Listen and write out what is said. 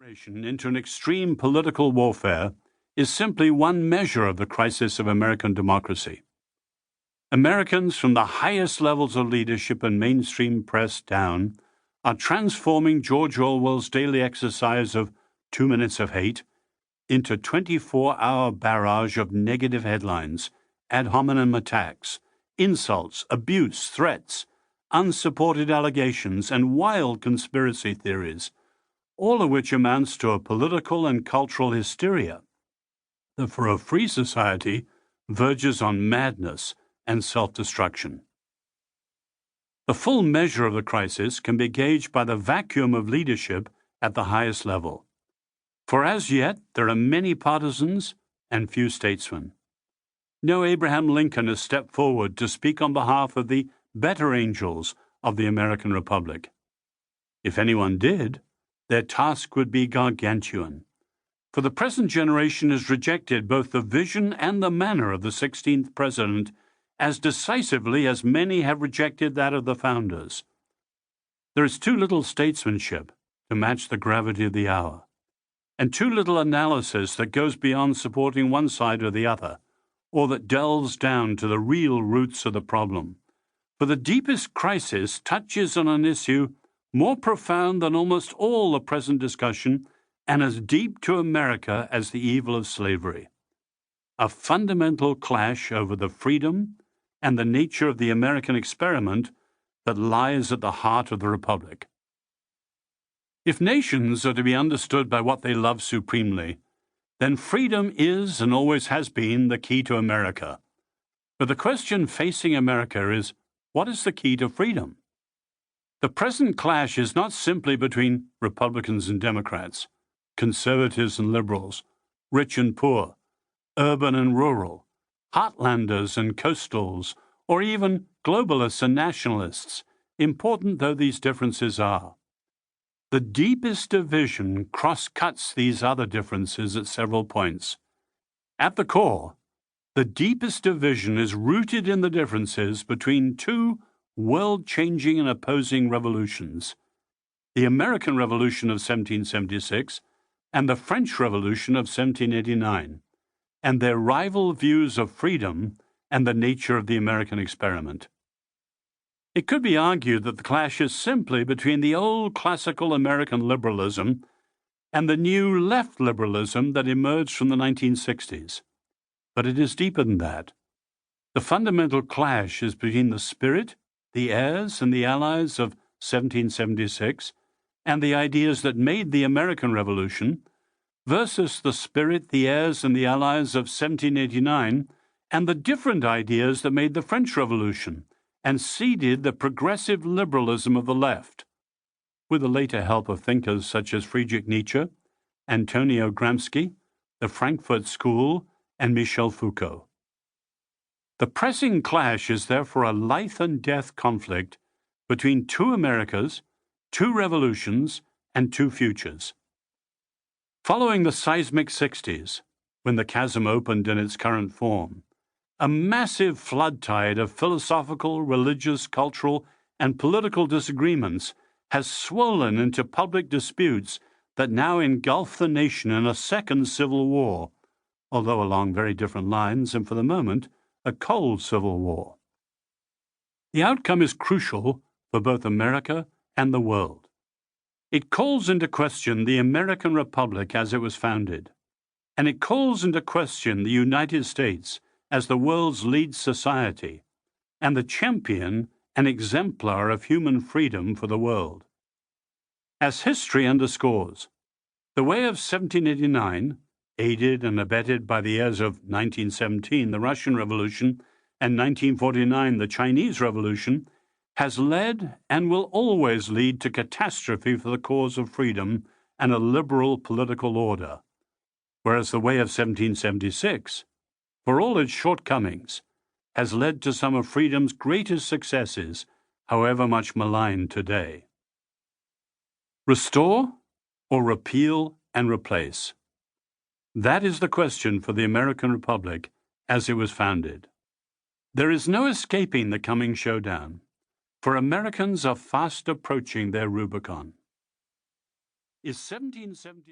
transformation into an extreme political warfare is simply one measure of the crisis of American democracy. Americans from the highest levels of leadership and mainstream press down are transforming George Orwell's daily exercise of 2 minutes of hate into a 24-hour barrage of negative headlines, ad hominem attacks, insults, abuse, threats, unsupported allegations, and wild conspiracy theories, all of which amounts to a political and cultural hysteria that for a free society verges on madness and self-destruction. The full measure of the crisis can be gauged by the vacuum of leadership at the highest level. For as yet there are many partisans and few statesmen. No Abraham Lincoln has stepped forward to speak on behalf of the better angels of the American Republic. If anyone did, their task would be gargantuan. For the present generation has rejected both the vision and the manner of the 16th president as decisively as many have rejected that of the founders. There is too little statesmanship to match the gravity of the hour, and too little analysis that goes beyond supporting one side or the other, or that delves down to the real roots of the problem. For the deepest crisis touches on an issue more profound than almost all the present discussion and as deep to America as the evil of slavery. A fundamental clash over the freedom and the nature of the American experiment that lies at the heart of the Republic. If nations are to be understood by what they love supremely, then freedom is and always has been the key to America. But the question facing America is, what is the key to freedom? The present clash is not simply between Republicans and Democrats, conservatives and liberals, rich and poor, urban and rural, heartlanders and coastals, or even globalists and nationalists, important though these differences are. The deepest division cross-cuts these other differences at several points. At the core, the deepest division is rooted in the differences between two world-changing and opposing revolutions, the American Revolution of 1776 and the French Revolution of 1789, and their rival views of freedom and the nature of the American experiment. It could be argued that the clash is simply between the old classical American liberalism and the new left liberalism that emerged from the 1960s. But it is deeper than that. The fundamental clash is between the spirit, the heirs and the allies of 1776, and the ideas that made the American Revolution, versus the spirit, the heirs and the allies of 1789, and the different ideas that made the French Revolution and seeded the progressive liberalism of the left, with the later help of thinkers such as Friedrich Nietzsche, Antonio Gramsci, the Frankfurt School, and Michel Foucault. The pressing clash is therefore a life and death conflict between two Americas, two revolutions, and two futures. Following the seismic 60s, when the chasm opened in its current form, a massive flood tide of philosophical, religious, cultural, and political disagreements has swollen into public disputes that now engulf the nation in a second civil war, although along very different lines and for the moment, a cold civil war. The outcome is crucial for both America and the world. It calls into question the American Republic as it was founded, and it calls into question the United States as the world's lead society and the champion and exemplar of human freedom for the world. As history underscores, the way of 1789, aided and abetted by the heirs of 1917, the Russian Revolution, and 1949, the Chinese Revolution, has led and will always lead to catastrophe for the cause of freedom and a liberal political order, whereas the way of 1776, for all its shortcomings, has led to some of freedom's greatest successes, however much maligned today. Restore or repeal and replace? That is the question for the American Republic as it was founded. There is no escaping the coming showdown, for Americans are fast approaching their Rubicon. Is 1770